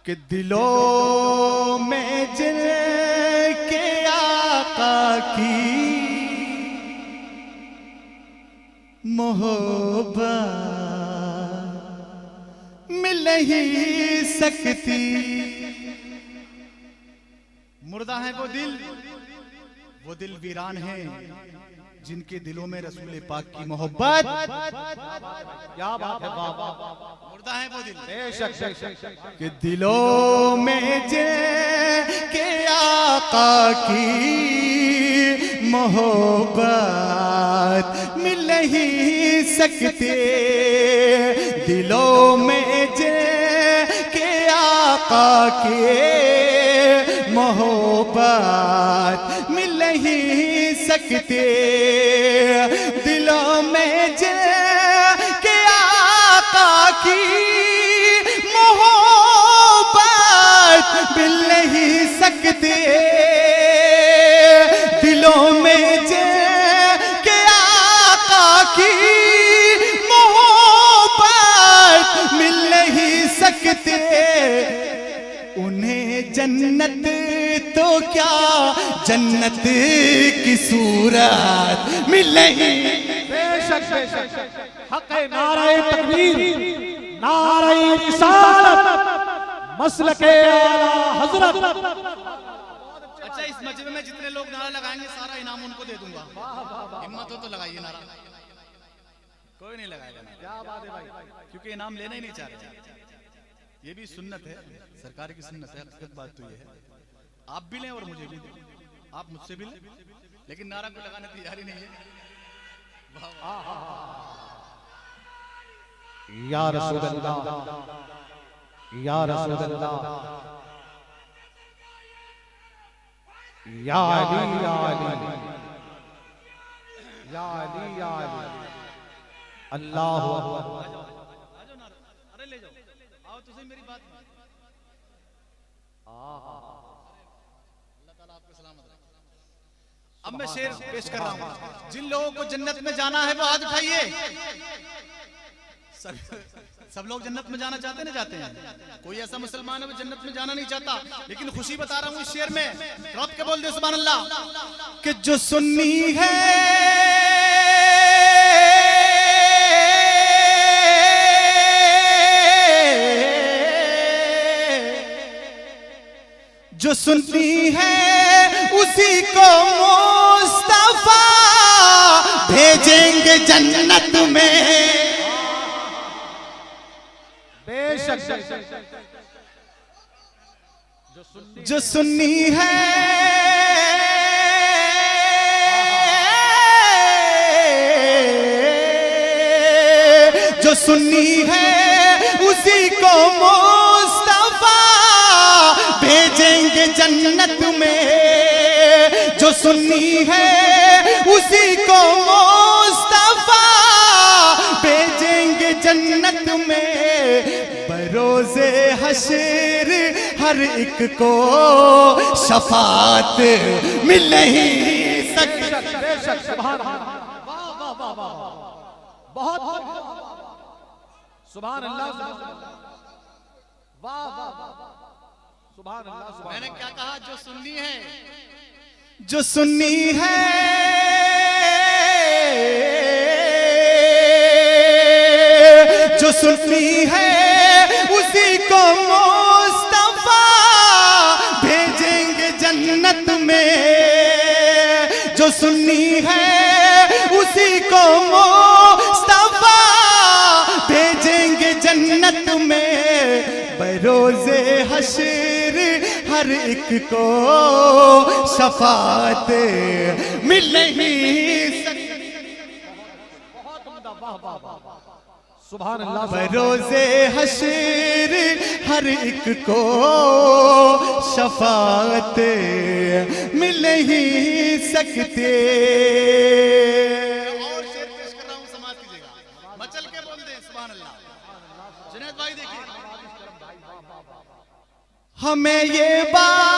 कि दिलों में जिनके आका की मोहब्बत मिल नहीं सकती। मुर्दा है वो दिल वीरान है जिनके दिलों में रसूल पाक की मोहब्बत। क्या बात है, मुर्दा है वो दिल कि दिलों में जिनके आका की मोहब्बत मिल नहीं सकते। दिलों में जिनके आका की मोहब्बत मिल नहीं सकते। दिलों में जिनके आका की मोहब्बत मिल नहीं सकते। दिलों में जिनके आका की मोहब्बत मिल नहीं सकते। उन्हें जन्नत तो क्या जन्नत की सूरत मिल नहीं। बेशक हक़ नारे तकबीर, नारे रिसालत, मसलके आला हजरत। अच्छा, इस मजमे में जितने लोग नारा लगाएंगे सारा इनाम उनको दे दूंगा। हिम्मत हो तो लगाइए नारा। कोई नहीं लगाएगा ना। क्या बात है भाई, क्योंकि इनाम लेना ही नहीं चाह रहे। ये भी सुन्नत है, सरकार की सुन्नत है। हकीकत बात तो ये है, आप भी लें और मुझे भी दें, आप मुझसे भी लें, लेकिन नारा को लगाने तैयारी नहीं है। या रसूल अल्लाह, या रसूल अल्लाह, या अली, या अली, या अली, या अली, अल्लाह अकबर। अरे ले जाओ, आओ तो सही मेरी बात। अल्लाह ताला आपको सलामत रखे। अब मैं शेर पेश कर रहा हूं। जिन लोगों को जन्नत में जाना है वो हाथ उठाइए। सब लोग जन्नत में जाना चाहते ना जाते हैं। कोई ऐसा मुसलमान है वो जन्नत में जाना नहीं चाहता, लेकिन खुशी बता रहा हूं इस शेर में। रब के बोल दे सुभान अल्लाह कि जो सुन्नी है जो सुनती है उसी को मुस्तफा भेजेंगे जन्नत में। बेशक जो सुन्नी है जो सुन्नी है उसी को मुस्तफा भेजेंगे जन्नत में। जो सुन्नी है उसी को मुस्तफा भेजेंगे जन्नत में। बरोज़े हश्र हर एक को शफात मिल नहीं सकती। सुभान अल्लाह, बहुत सुभान अल्लाह, वाह वाह, सुभान अल्लाह। मैंने क्या कहा? जो सुन्नी है, जो सुन्नी है जो सुन्नी है उसी को मुस्तफा भेजेंगे जन्नत में। जो सुन्नी है उसी को मुस्तफा भेजेंगे जन्नत में। बरोज़े हश्र हर एक को शफात मिल नहीं सकती। सुभान अल्लाह। बरोज़े हश्र हर एक को शफात मिल नहीं सकते। और शेर पेश कर रहा हूं, समाज कीजिएगा, मचल के बोल दे सुभान अल्लाह। जुनैद भाई देखिए, हमें ये बात,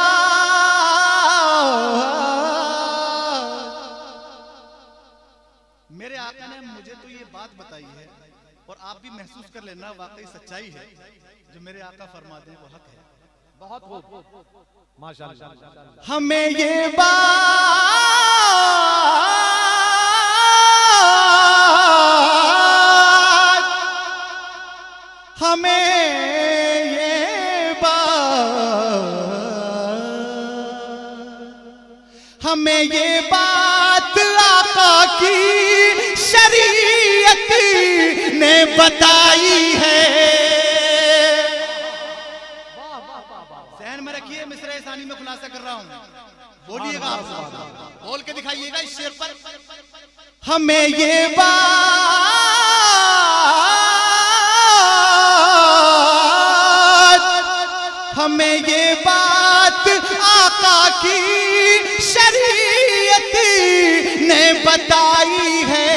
मेरे आका ने मुझे तो ये बात बताई है और आप भी महसूस कर लेना वाकई सच्चाई है जो मेरे आका फरमाते हैं वो हक है। बहुत खूब माशाअल्लाह। हमें ये बात हमें ये बात आका की शरीयत ने बताई है। सहन में रखिए, मिसरे सानी में खुलासा कर रहा हूं, बोलिएगा आप, बोल के दिखाइएगा इस शेर पर। हमें ये बात आका की शरीयत ने बताई है।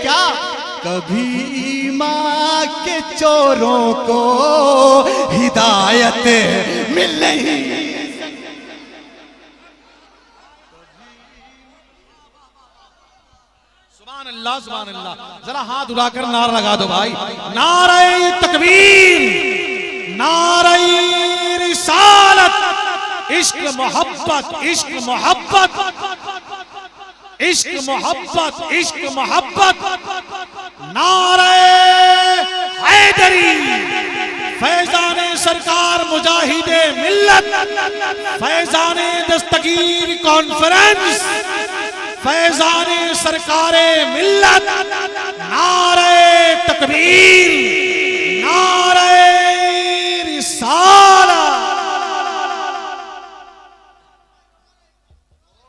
क्या कभी ईमान के चोरों को हिदायत मिल नहीं। सुभान अल्लाह सुभान अल्लाह। जरा हाथ उठाकर नारा लगा दो भाई। नारे तकबीर, नारे रिसालत, इश्क मोहब्बत, इश्क मोहब्बत, इश्क मोहब्बत, इश्क मोहब्बत। नारे हैदरी, फैजाने सरकार मुजाहिदे मिल्लत, फैजाने दस्तगीर कॉन्फ्रेंस, फैजाने सरकारे मिल्लत। नारे तकबीर, नारे रिसालत।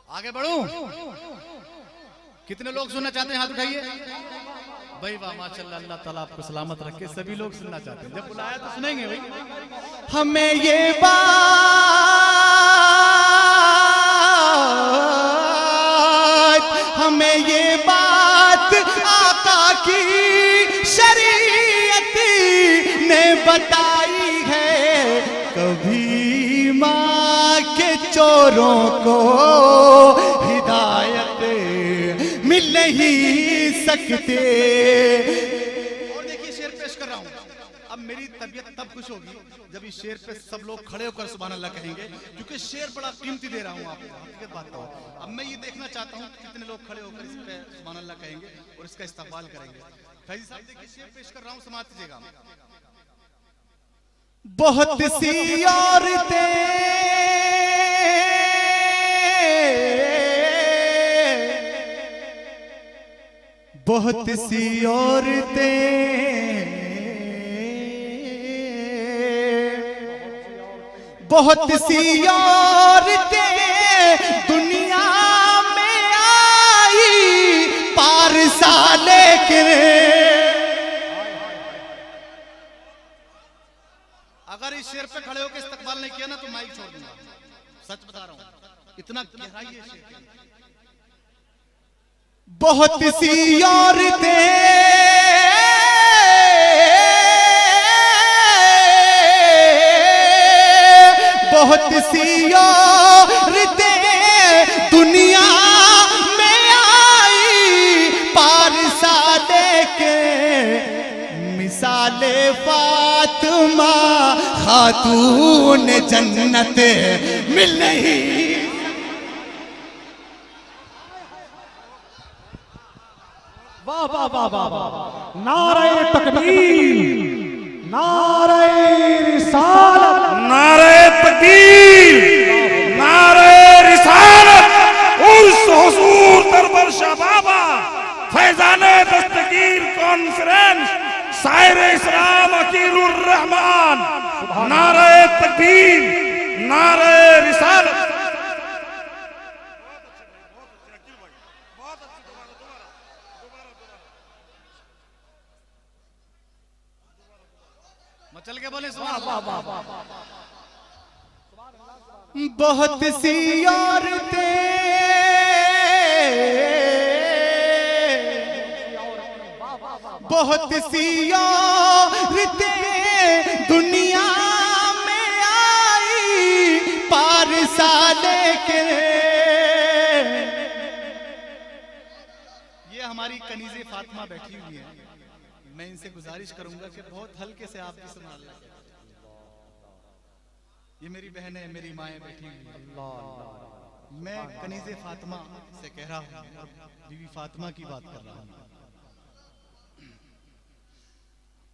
आगे बढ़ूं? कितने लोग सुनना चाहते हैं? हाथ उठाइए भाई। वाह माशाअल्लाह, अल्लाह ताला आपको सलामत रखे। सभी लोग सुनना चाहते हैं, जब बुलाया तो सुनेंगे भाई। हमें ये बात आका की शरीयत ने बताई है। कभी माँ के चोरों को हिदायत मिल नहीं सकते। और देखिए शेर पेश कर रहा हूं। अब मेरी तबीयत तब खुश होगी जब इस शेर पे सब लोग खड़े होकर सुभान अल्लाह कहेंगे, क्योंकि शेर बड़ा कीमती दे रहा हूं आपको, हकीकत बात है। अब मैं ये देखना चाहता हूं कितने लोग खड़े होकर इस पे सुभान अल्लाह कहेंगे और इसका इस्तकबाल करेंगे। फैजी साहब देखिए शेर पेश कर रहा हूं, समाप्त कीजिएगा। बहुत सी औरतें बहुत सी औरतें बहुत सी औरतें दुनिया में आई पारसा लेके। अगर इस शेर पे खड़े होकर इस्तकबाल नहीं किया ना तो माइक छोड़ दूंगा, सच बता रहा हूं, इतना गहराई है शेर। बहुत सी औरतें बहुत सी औरतें दुनिया में आई पारसा लेके। मिसाले फातिमा खातून जन्नत मिल नहीं। वाह वाह वाह वाह वाह। नारे तकबीर, नारे रिसालत, नारे तकबीर, नारे रिसालत। उर्स हुजूर दरबार शाह बाबा, फैजाने दस्तगीर कॉन्फ्रेंस, साहिर इस्लाम अकीलुर रहमान। नारे तकबीर, नारे रिसालत। चल के बोले सुभान अल्लाह। बहुत सी औरतें बहुत सी औरतें दुनिया में आई पारसा लेके। ये हमारी कनीज़े फातिमा बैठी हुई है, मैं इनसे गुजारिश करूंगा कि बहुत हल्के से आप भी संभाल लें। ये मेरी बहनें, मेरी माएँ बैठी हुई हैं। मैं कनीज़े फातिमा से कह रहा हूँ और बीवी फातिमा की बात कर रहा हूँ।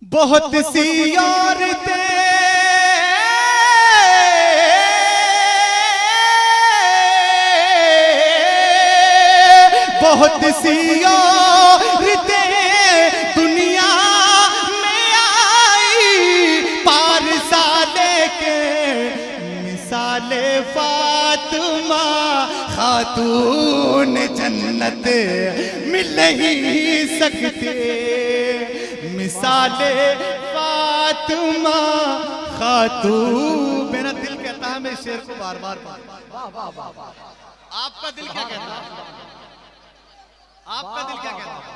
बहुत सी औरतें बहुत सी औरतें दुनिया में आई पारसा लेके, मिसाले फातिमा खातून जन्नत मिल ही सकते, मिसाले फातिमा खातून। मेरा दिल कहता है मैं इस शेर को बार बार पढ़ूं। आपका दिल क्या कहता है? आपका दिल क्या कहता है?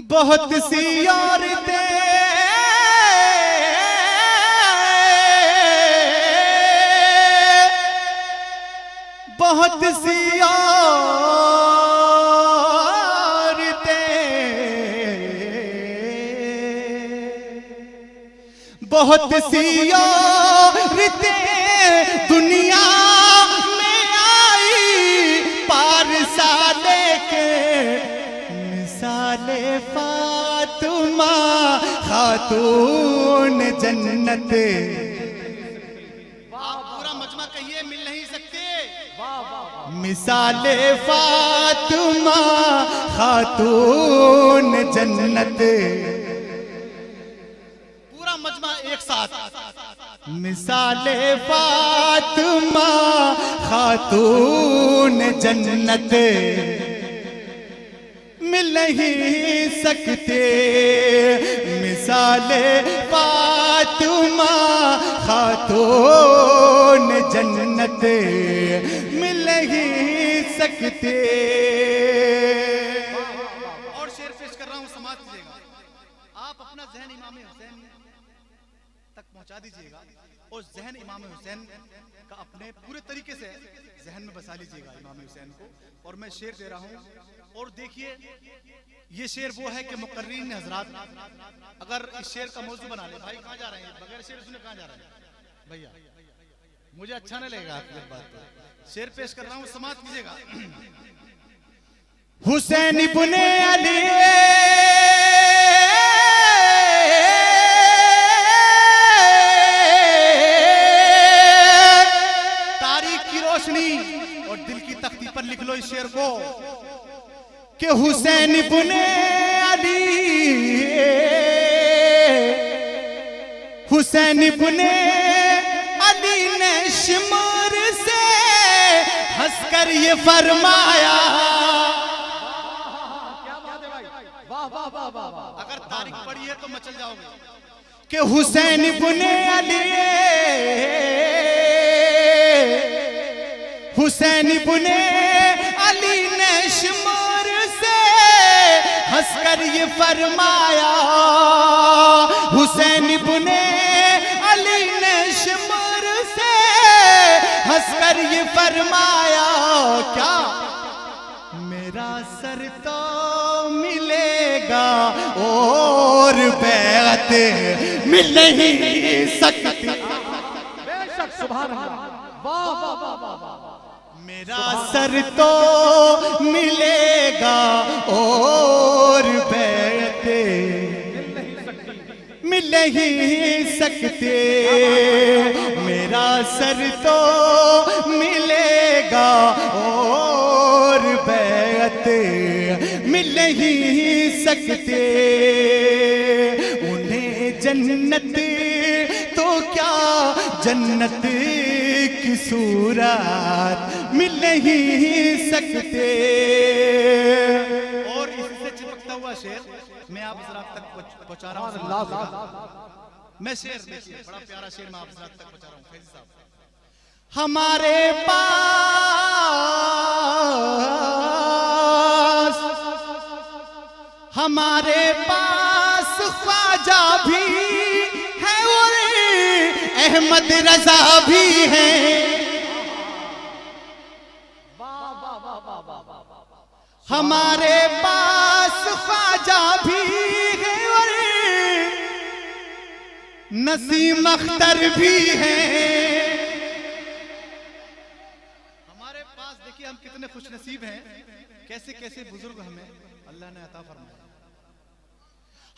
बहुत सी औरतें बहुत सी औरतें बहुत सी औरतें दुनिया में आई पारसा लेके, मिसाले फातिमा खातून जन्नत। आप पूरा मजमा कहिए, मिल नहीं सकते। मिसाले फातिमा खातून जन्नत। पूरा मजमा एक साथ। मिसाले फातिमा खातून जन्नत मिल नहीं सकते, मिसाले फातिमा खातून जन्नत मिल नहीं सकते। और शेर पेश कर रहा हूं, समाज दीजिएगा। आप अपना जहन इमाम हुसैन तक पहुंचा दीजिएगा और जहन इमाम हुसैन का अपने पूरे तरीके से जहन में बसा लीजिएगा इमाम हुसैन को। और मैं शेर दे रहा हूं और देखिए ये शेर वो है कि मुकर्रीन हजरात अगर इस शेर का मौजू बना ले। भाई कहाँ जा रहे हैं? बगैर शेर सुने कहाँ जा रहे हैं भैया? मुझे अच्छा नहीं लगेगा आपकी बात पर। शेर पेश कर रहा हूं, समाप्त कीजिएगा। हुसैन इब्ने अली तारीख की रोशनी और दिल की तख्ती पर लिख लो इस शेर को कि हुसैन इब्ने अली, हुसैन इब्ने अली ने शिमर से हंसकर ये फरमाया। अगर तारीख पढ़ी है तो मचल जाओगे कि हुसैन इब्ने अली, हुसैन इब्ने अली ने शिमर से हंसकर ये फरमाया। हुसैन इब्ने अली ने शिमर से हंसकर ये फरमाया, क्या मेरा सर तो मिलेगा और बैत मिल नहीं सकती। बेशक सुभान अल्लाह, वाह वाह वाह वाह। मेरा सर तो मिलेगा और बैत मिल नहीं सकते, मेरा सर तो मिलेगा और बैत मिल नहीं सकते। उन्हें जन्नत तो क्या जन्नत की सूरत मिल नहीं सकते। और इससे चिपकता हुआ शेर मैं आप हज़रात तक पहुंचा रहा हूं। मैं शेर देखिए, बड़ा प्यारा शेर मैं आप हज़रात तक पहुंचा रहा हूं। फैज़ी साहब, हमारे पास ख्वाजा भी है और अहमद रजा भी है। हमारे पास नसीम अख्तर भी हैं। हमारे पास देखिए हम कितने खुश नसीब हैं, कैसे कैसे बुजुर्ग हमें अल्लाह ने अता फरमाया।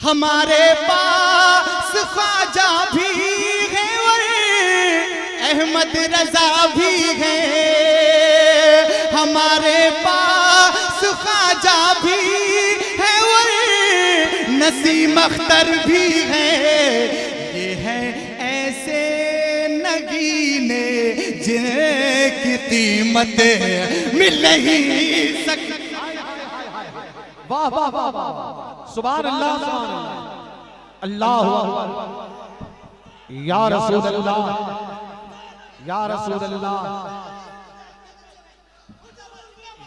हमारे पास ख्वाजा भी है और अहमद रजा भी है। हमारे पास ख्वाजा भी है और नसीम अख्तर भी है। ये है ऐसे नगीने जिनकी कीमत मिल नहीं सकती। वाह वाह वाह वाह, सुभान अल्लाह, सुभान अल्लाह, अल्लाहु अकबर, या रसूल अल्लाह, या रसूल अल्लाह,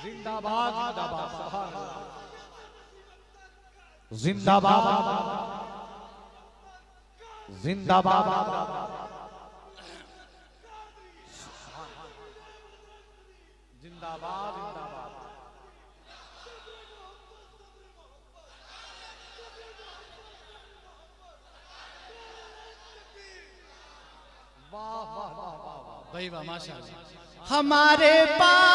जिंदाबाद जिंदाबाद जिंदाबाद जिंदाबाद। भाई वाह माशाअल्लाह। हमारे पास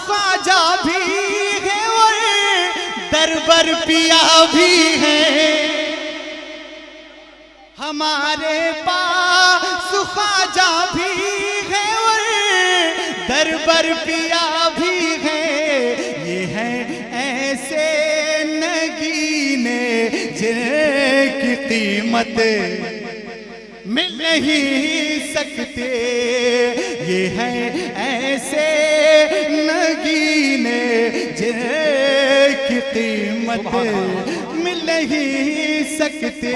ख्वाजा भी है और दरबार पिया भी है। हमारे पास ख्वाजा भी है और दरबार पिया भी है। ये है ऐसे नगीने जिनकी कीमत मिल नहीं सकते। ये है ऐसे नगीने जिनकी कीमत मिल नहीं सकते।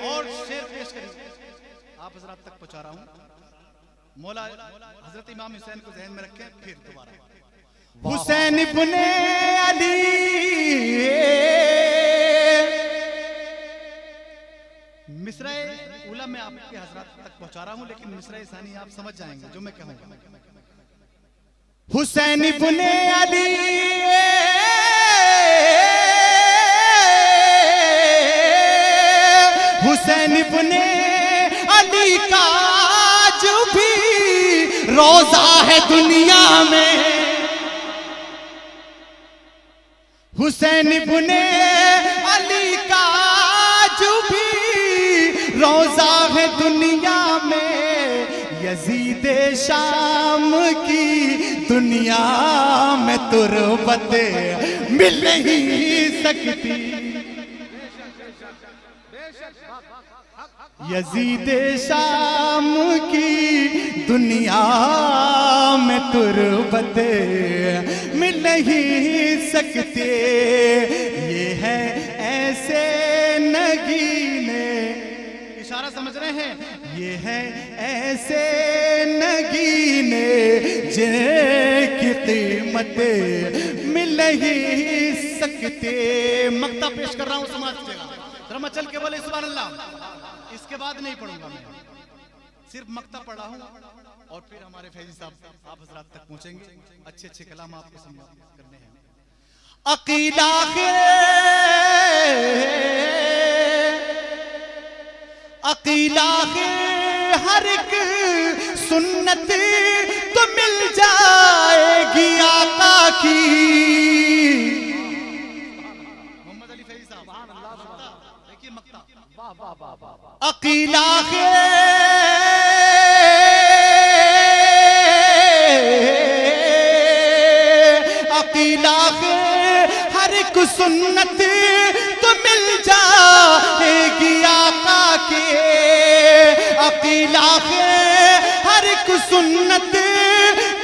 और शेर पेश करिए, आप हजरात तक पहुंचा रहा हूं। मौला हजरत इमाम हुसैन को ज़हन में रखें। फिर दोबारा हुसैन इब्ने अली मिसरा उला में आपके हजरात तक पहुंचा रहा हूं, लेकिन मिसरा सानी आप समझ जाएंगे जो मैं कहूंगा। हुसैन इब्ने अली हुसैन इब्ने अली का जो भी रोजा है दुनिया में। हुसैन इब्ने अली का जो भी रोजा है दुनिया में। यजीद शाम की दुनिया में तुरबत मिल नहीं सकती। यजीद शाम की दुनिया में तुरबत मिल नहीं सकते। ये है ऐसे नगीने, इशारा समझ रहे हैं? ये है ऐसे नगीने जिनकी कीमत मिल नहीं सकते। मक्ता पेश कर रहा हूं, समाज के जरा मैं चल के बोले सुभान अल्लाह। इसके बाद नहीं पढ़ूंगा मैं, सिर्फ मक्ता पढ़ा हूं और फिर हमारे फैजी साहब आप हजरात तक पहुंचेंगे। अच्छे अच्छे कलाम आपको करने हैं। अकीदा अकीदा हर एक सुन्नत तो मिल जाएगी आका की। मोहम्मद अली फैजी साहब देखिए मक्ता। अकीदा अकीदा हर एक सुन्नत तो मिल जाएगी आका के। अकीदा हर एक सुन्नत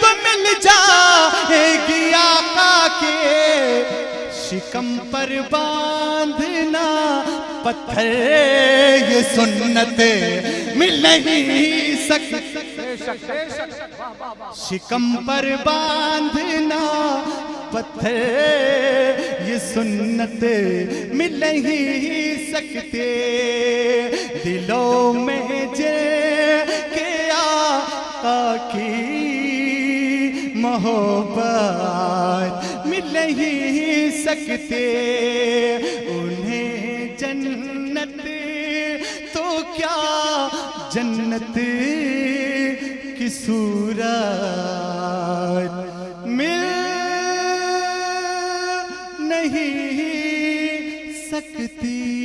तो मिल जाएगी आका के। शिकम पर बांधना पत्थर ये सुन्नत मिल नहीं सकती। शिकम पर बांधना पत्थर ये सुन्नत मिल नहीं सकते। दिलों में जे के आका की मोहब्बत मिल नहीं सकते उन्हें जन्नत तो क्या जन्नत की सूरत मिल नहीं सकती।